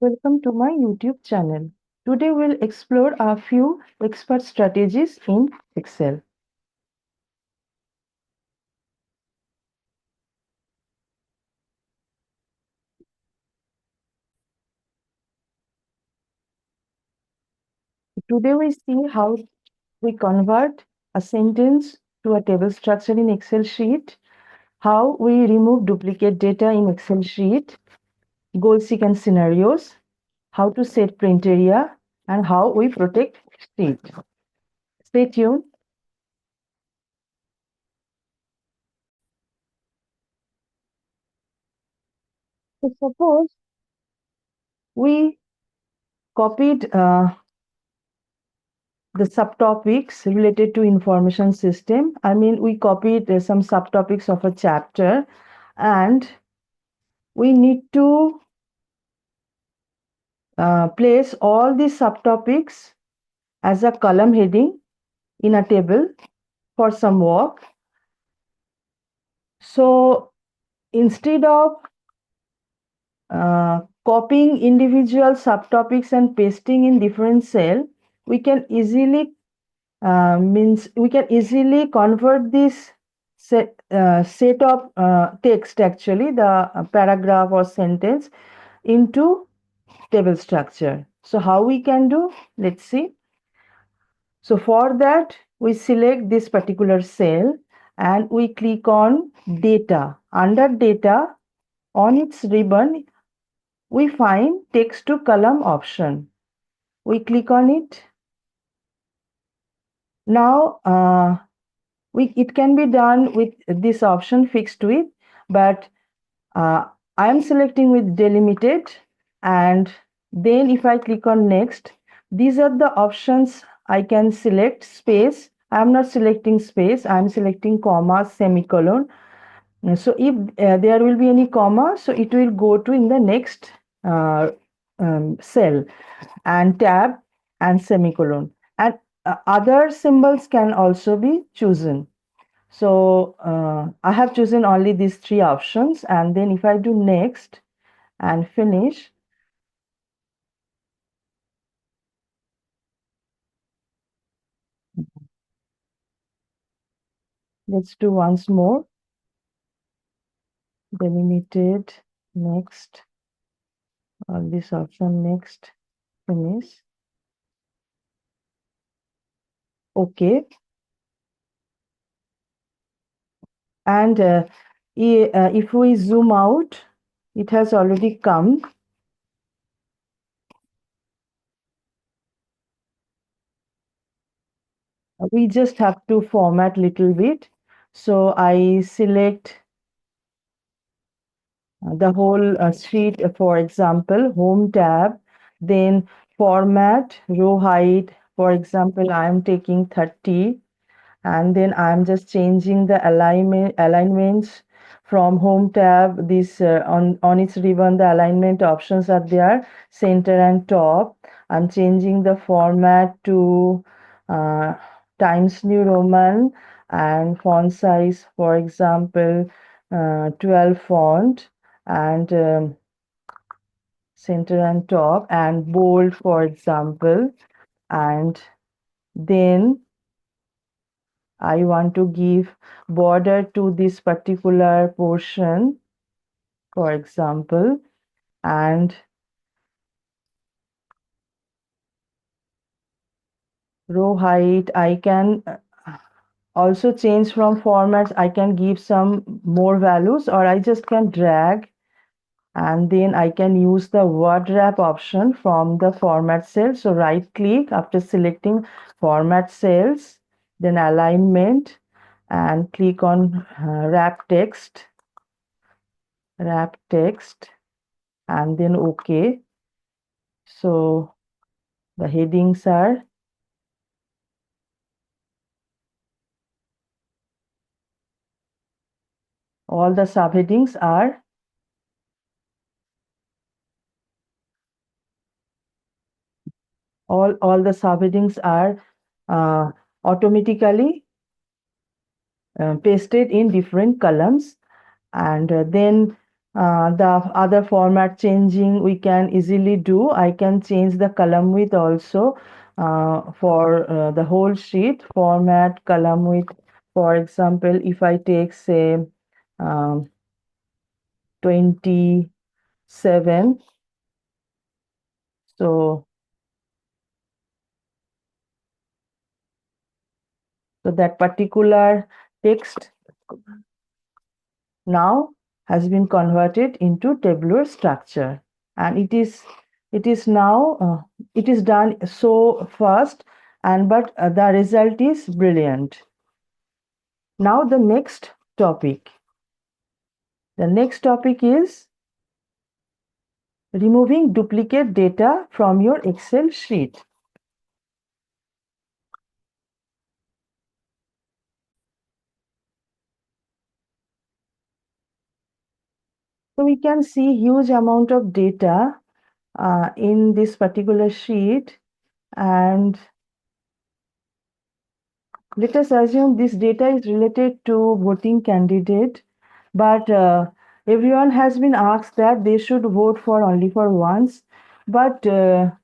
Welcome to my YouTube channel. Today we'll explore a few expert strategies in Excel. Today we see how we convert a sentence to a table structure in Excel sheet, how we remove duplicate data in Excel sheet, GoalSeek and scenarios, how to set print area, and how we protect sheet. Stay tuned. So suppose we copied the subtopics related to information system. I mean, we copied some subtopics of a chapter, and we need to place all these subtopics as a column heading in a table for some work. So instead of copying individual subtopics and pasting in different cell, we can easily convert this set of text, actually the paragraph or sentence, into table structure. So how we can do? Let's see. So for that, we select this particular cell and we click on data. Under data, on its ribbon, we find text to column option. We click on it. Now it can be done with this option fixed width, but I am selecting with delimited, and then if I click on next, these are the options I can select. Space, I am not selecting space, I am selecting comma, semicolon. So if there will be any comma, so it will go to in the next cell, and tab and semicolon, and other symbols can also be chosen. So I have chosen only these three options, and then if I do next and finish, let's do once more. Delimited, next, all this option, next, finish. Okay. And if we zoom out, it has already come. We just have to format little bit. So I select the whole sheet, for example, home tab, then format, row height, for example, I am taking 30, and then I'm just changing the alignments from home tab. This on its ribbon, the alignment options are there, center and top. I'm changing the format to Times New Roman, and font size, for example, 12 font, and center and top, and bold, for example. And then I want to give border to this particular portion, for example, and row height. I can also change from formats. I can give some more values, or I just can drag, and then I can use the word wrap option from the format cell. So right click after selecting format cells, then alignment, and click on wrap text, and then OK. So the headings are all the subheadings are all the subheadings are automatically pasted in different columns, and then The other format changing we can easily do. I can change the column width also for the whole sheet. Format column width. For example, if I take say um, 27, so that particular text now has been converted into tabular structure, and it is now it is done so fast, and but the result is brilliant. Now the next topic is removing duplicate data from your Excel sheet. So we can see huge amount of data in this particular sheet, and let us assume this data is related to voting candidate, but everyone has been asked that they should vote for only for once. But to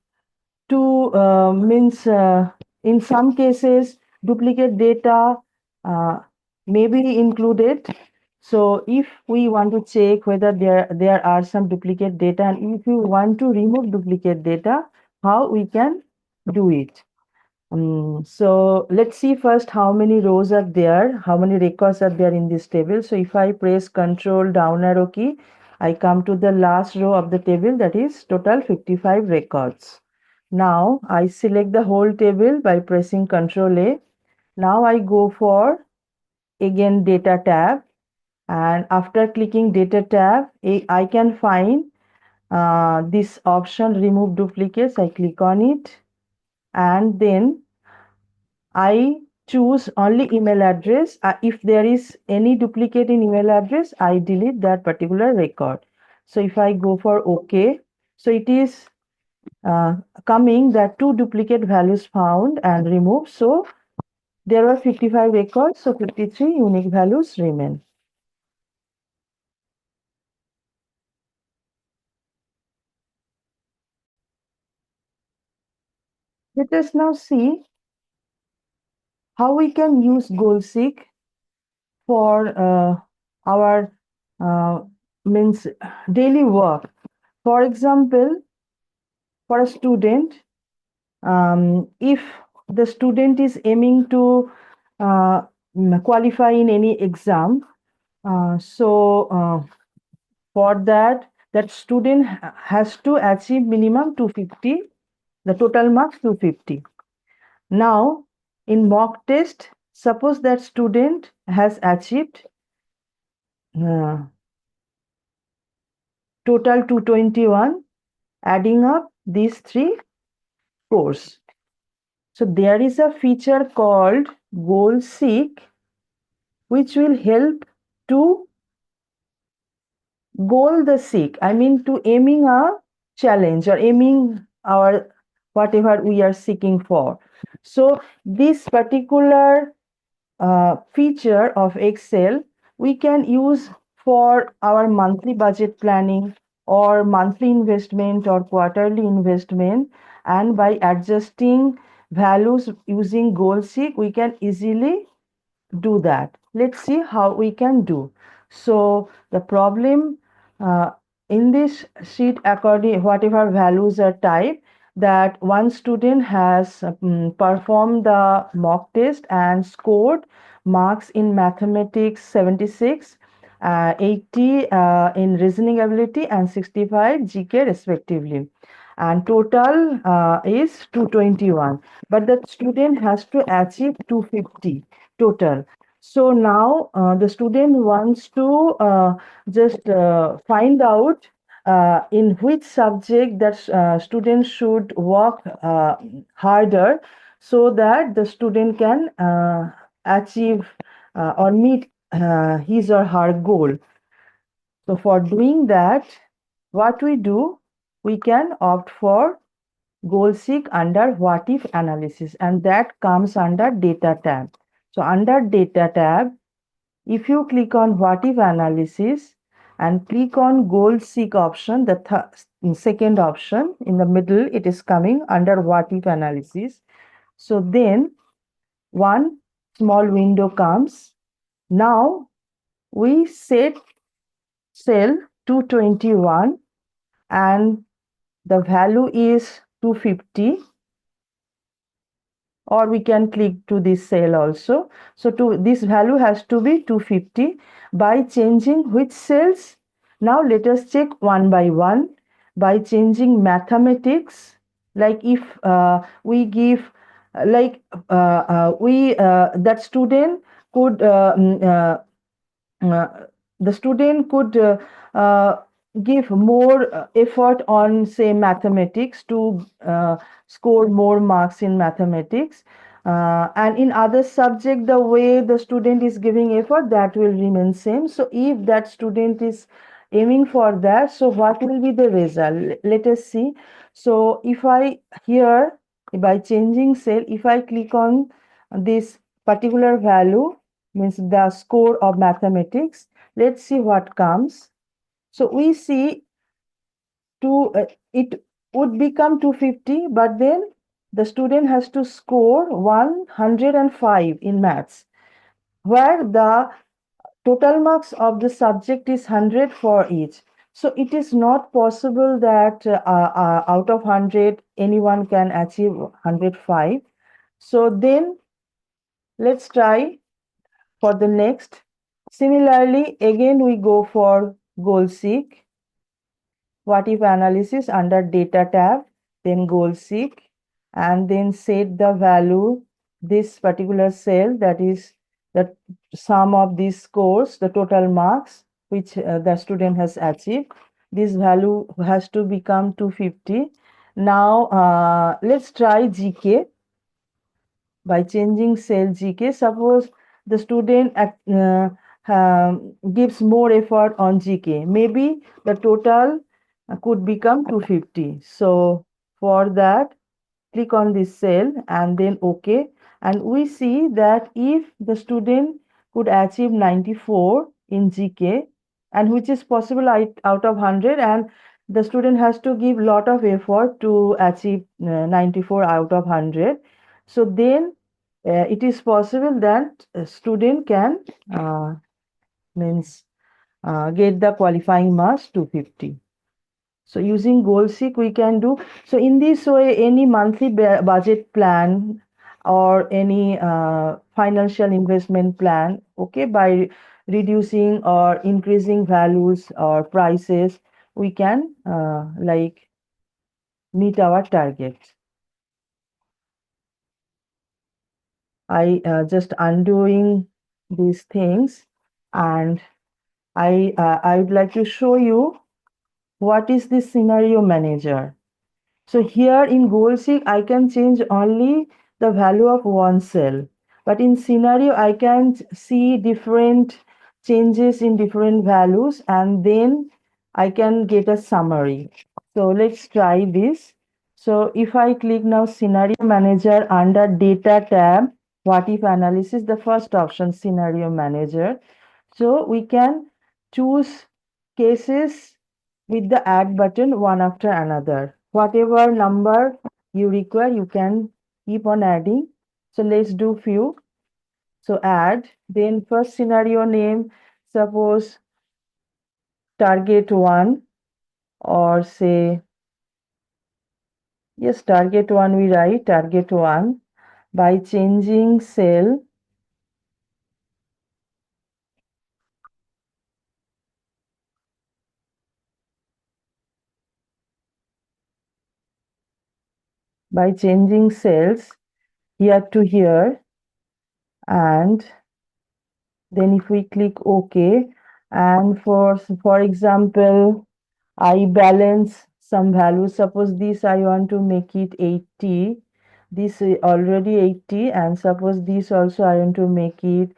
means in some cases duplicate data uh, may be included. So if we want to check whether there are some duplicate data, and if you want to remove duplicate data, how we can do it. So let's see first how many rows are there, how many records are there in this table. So if I press Control down arrow key, I come to the last row of the table, that is total 55 records. Now I select the whole table by pressing Control A. Now I go for again Data tab, and after clicking Data tab, I can find this option Remove Duplicates. I click on it, and then I choose only email address. If there is any duplicate in email address, I delete that particular record. So if I go for OK, so it is coming that two duplicate values found and removed. So there were 55 records, so 53 unique values remain. Let us now see how we can use GoalSeek for our means daily work. For example, for a student, if the student is aiming to qualify in any exam, for that student has to achieve minimum 250, the total marks 250. Now in mock test, suppose that student has achieved uh, total 221, adding up these three scores. So there is a feature called GoalSeek which will help to goal the seek. I mean to aiming a challenge or aiming our whatever we are seeking for. So this particular feature of Excel we can use for our monthly budget planning or monthly investment or quarterly investment, and by adjusting values using GoalSeek we can easily do that. Let's see how we can do. So the problem uh, in this sheet, according whatever values are typed, that one student has performed the mock test and scored marks in mathematics 76, 80 in reasoning ability, and 65 GK respectively, and total is 221, but the student has to achieve 250 total. So now the student wants to just find out in which subject that student should work harder, so that the student can achieve or meet his or her goal. So for doing that, what we do, we can opt for GoalSeek under What If analysis, and that comes under Data tab. So under Data tab, if you click on What If analysis and click on GoalSeek option, the second option in the middle. It is coming under what if analysis. So then one small window comes. Now we set cell 221 and the value is 250, or we can click to this cell also. So this value has to be 250 by changing which cells. Now let us check one by one by changing mathematics. Like if we give like we that student could uh, the student could uh, give more effort on, say, mathematics to score more marks in mathematics. And in other subject, the way the student is giving effort, that will remain same. So if that student is aiming for that, so what will be the result? Let us see. So if I here, by changing cell, if I click on this particular value, means the score of mathematics, let's see what comes. So we see it would become 250, but then the student has to score 105 in maths, where the total marks of the subject is 100 for each. So it is not possible that out of 100 anyone can achieve 105. So then let's try for the next. Similarly, again we go for GoalSeek, what if analysis under data tab, then GoalSeek, and then set the value, this particular cell, that is the sum of these scores, the total marks which the student has achieved. This value has to become 250. Now let's try GK by changing cell GK. Suppose the student gives more effort on GK. Maybe the total could become 250. So for that, click on this cell and then OK. And we see that if the student could achieve 94 in GK, and which is possible out of 100, and the student has to give lot of effort to achieve 94 out of 100. So then it is possible that a student can means get the qualifying marks 250. So using GoalSeek we can do. So in this way, any monthly budget plan or any financial investment plan, okay, by reducing or increasing values or prices, we can like meet our target. I just undoing these things, and I would like to show you what is this scenario manager. So here in GoalSeek, I can change only the value of one cell. But in scenario, I can see different changes in different values, and then I can get a summary. So let's try this. So if I click now scenario manager under data tab, what if analysis, the first option, scenario manager. So we can choose cases with the add button one after another. Whatever number you require, you can keep on adding. So let's do few. So add, then first scenario name, suppose target one, or say, yes, target one, we write target one by changing cell, by changing cells here to here, and then if we click OK, and for example, I balance some value. Suppose this I want to make it 80. This is already 80, and suppose this also I want to make it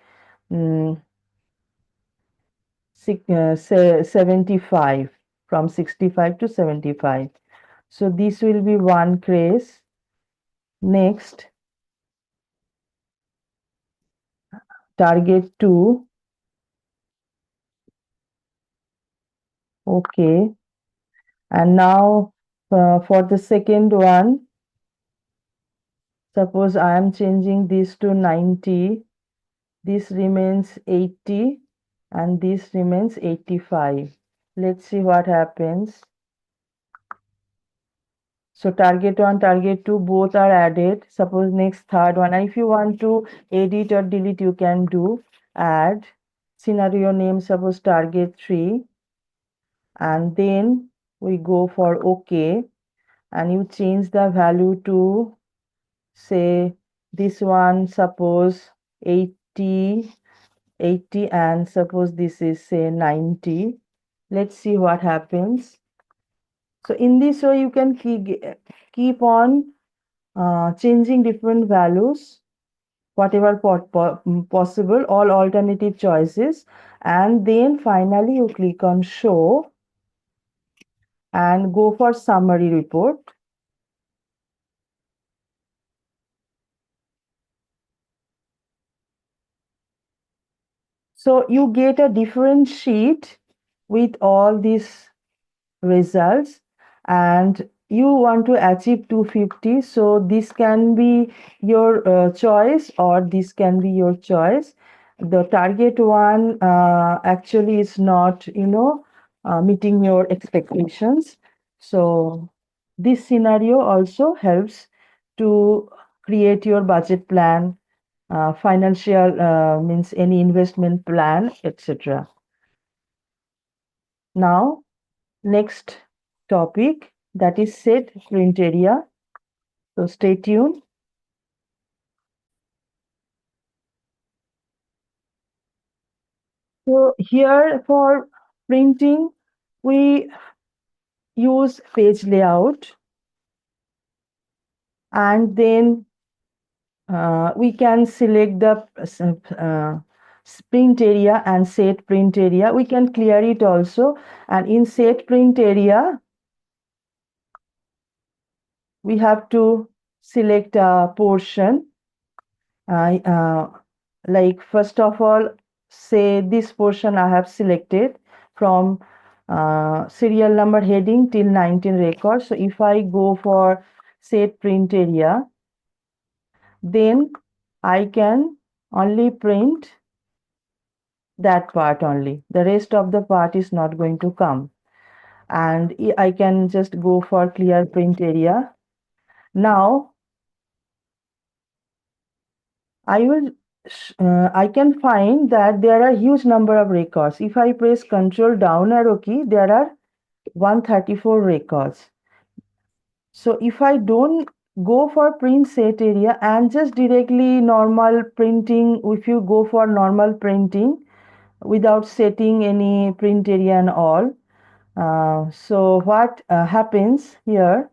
75, from 65 to 75. So this will be one case. Next, target 2. Okay. And now for the second one, suppose I am changing this to 90. This remains 80 and this remains 85. Let's see what happens. So target 1, target 2 both are added. Suppose next third one. And if you want to edit or delete, you can do add scenario name, suppose target 3. And then we go for OK. And you change the value to say this one, suppose 80, 80, and suppose this is say 90. Let's see what happens. So in this way, you can keep on changing different values, whatever possible, all alternative choices. And then finally, you click on show and go for summary report. So you get a different sheet with all these results, and you want to achieve 250, so this can be your choice, or this can be your choice. The target one actually is not, meeting your expectations. So this scenario also helps to create your budget plan, financial means any investment plan, etc. Now next topic, that is set print area. So stay tuned. So here for printing, we use page layout, and then we can select the print area and set print area. We can clear it also. And in set print area, we have to select a portion. Like first of all, say this portion I have selected from serial number heading till 19 record. So if I go for set print area, then I can only print that part only. The rest of the part is not going to come. And I can just go for clear print area. Now I can find that there are huge number of records. If I press Control down arrow key, there are 134 records. So if I don't go for print set area and just directly normal printing, if you go for normal printing without setting any print area and all, so what happens here?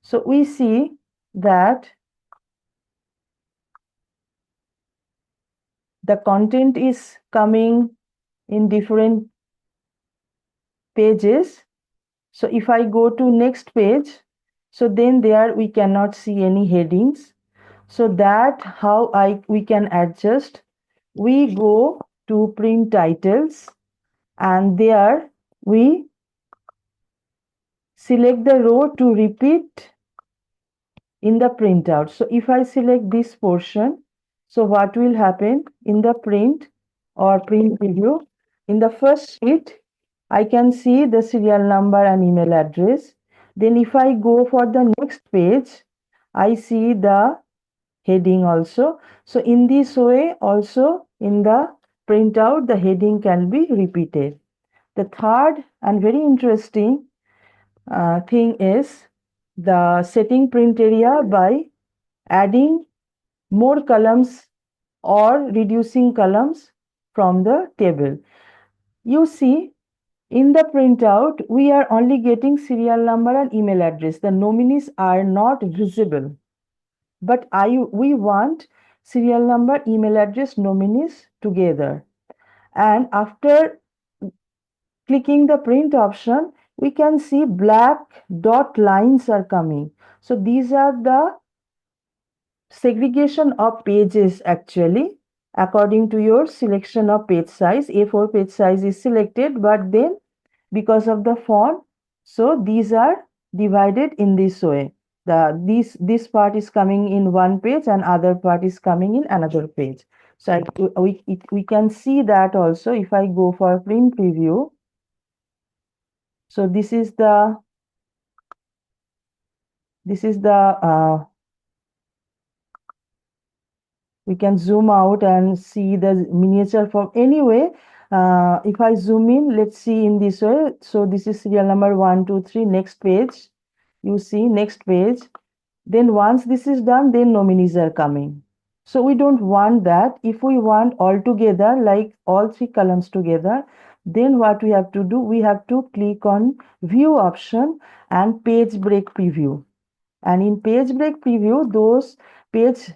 So we see that the content is coming in different pages. So if I go to next page, so then there we cannot see any headings. So that how we can adjust. We go to print titles, and there we select the row to repeat in the printout. So if I select this portion, so what will happen in the print or print preview, in the first sheet, I can see the serial number and email address. Then if I go for the next page, I see the heading also. So in this way also in the printout, the heading can be repeated. The third and very interesting thing is the setting print area by adding more columns or reducing columns from the table. You see, in the printout, we are only getting serial number and email address. The nominees are not visible. But we want serial number, email address, nominees together. And after clicking the print option, we can see black dot lines are coming. So these are the segregation of pages actually according to your selection of page size. A4 page size is selected, but then because of the font. So these are divided in this way. This part is coming in one page and other part is coming in another page. So we can see that also if I go for print preview. So this is the we can zoom out and see the miniature form. Anyway, if I zoom in, let's see in this way. So this is serial number 123. Next page, you see next page. Then once this is done, then nominees are coming. So we don't want that. If we want all together, like all three columns together, then what we have to do, we have to click on view option and page break preview. And in page break preview, those page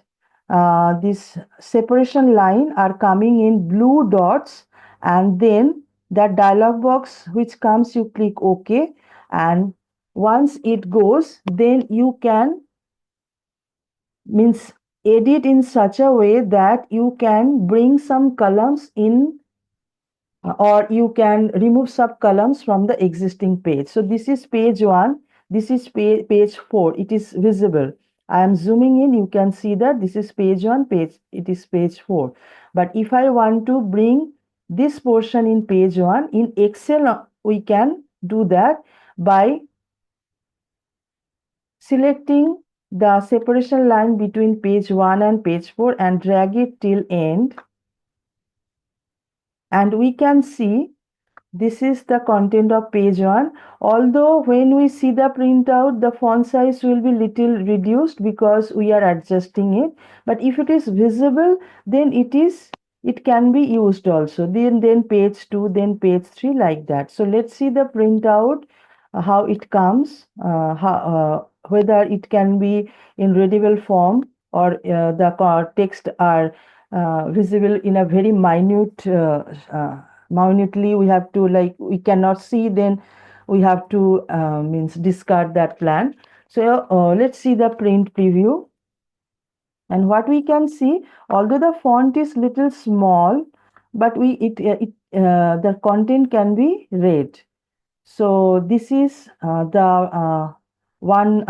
this separation line are coming in blue dots, and then that dialog box which comes, you click OK, and once it goes, then you can means edit in such a way that you can bring some columns in, or you can remove sub columns from the existing page. So this is page 1, this is page 4, it is visible. I am zooming in, you can see that this is page 1, page, it is page 4. But if I want to bring this portion in page 1, in Excel we can do that by selecting the separation line between page 1 and page 4 and drag it till end, and we can see this is the content of page 1. Although when we see the printout, the font size will be little reduced because we are adjusting it. But if it is visible, then it can be used also. Then page 2, then page 3, like that. So let's see the printout, how it comes, whether it can be in readable form, or the text are visible in a very minutely. We have to, like, we cannot see, then we have to means discard that plan. So let's see the print preview. And what we can see, although the font is little small, but the content can be read. So this is the one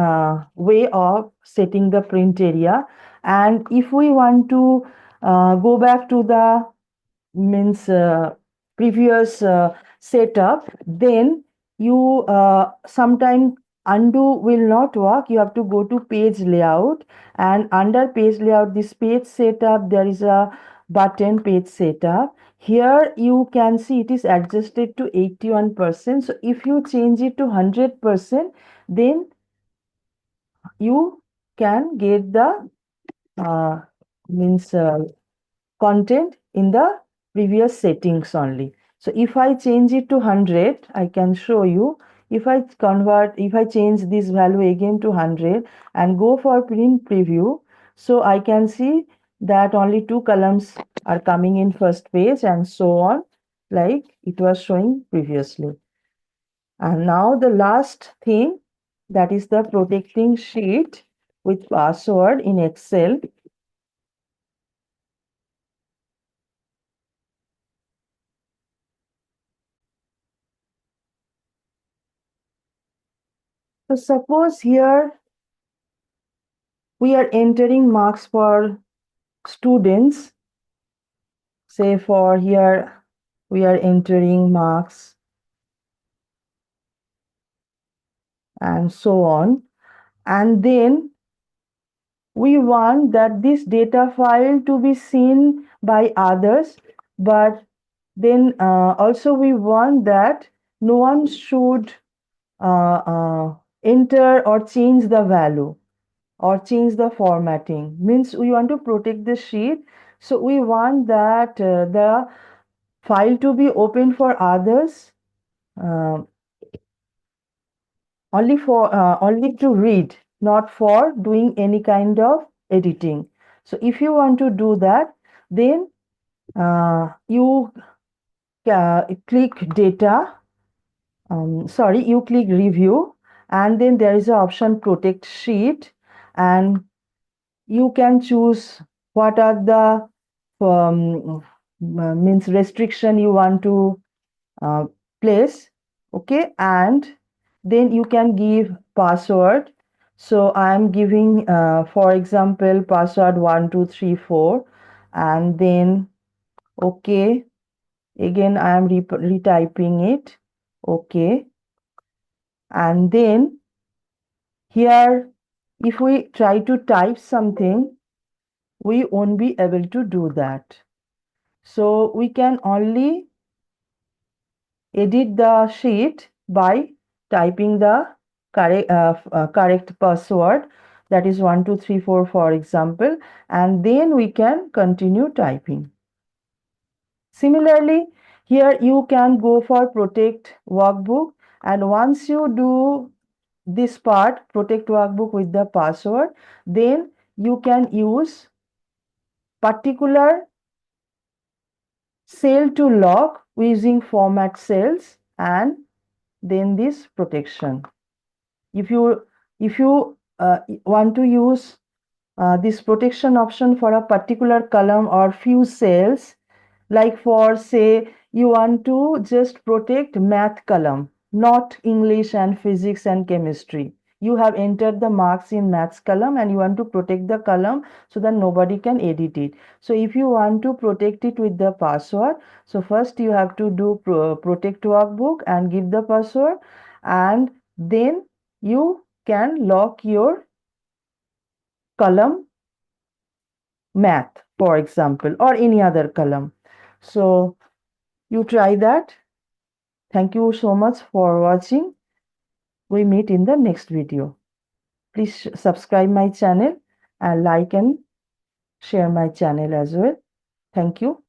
way of setting the print area. And if we want to go back to the means previous setup, then you sometime undo will not work. You have to go to page layout, and under page layout, this page setup, there is a button, page setup. Here you can see it is adjusted to 81%. So if you change it to 100%, then you can get the means content in the previous settings only. So if I change it to 100, I can show you. If I change this value again to 100 and go for print preview, so I can see that only 2 columns are coming in first page, and so on, like it was showing previously. And now the last thing, that is the protecting sheet with password in Excel. So suppose here we are entering marks for students. Say for here we are entering marks and so on. And then we want that this data file to be seen by others, but then also we want that no one should enter or change the value or change the formatting. Means we want to protect the sheet, so we want that the file to be open for others, uh, only to read, not for doing any kind of editing. So if you want to do that, then you click data, you click review, and then there is an option protect sheet, and you can choose what are the means restriction you want to place. Okay, and then you can give password. So I am giving, for example, password 1234, and then okay, again I am retyping it. Okay, and then here, if we try to type something, we won't be able to do that. So we can only edit the sheet by typing the correct password, that is 1234 for example, and then we can continue typing. Similarly, here you can go for protect workbook, and once you do this part, protect workbook with the password, then you can use particular cell to lock using format cells and then this protection. If you want to use this protection option for a particular column or few cells, like for say you want to just protect math column, not English and physics and chemistry. You have entered the marks in maths column and you want to protect the column so that nobody can edit it. So if you want to protect it with the password, so first you have to do protect workbook and give the password, and then you can lock your column math, for example, or any other column. So you try that. Thank you so much for watching. We meet in the next video. Please subscribe my channel and like and share my channel as well. Thank you.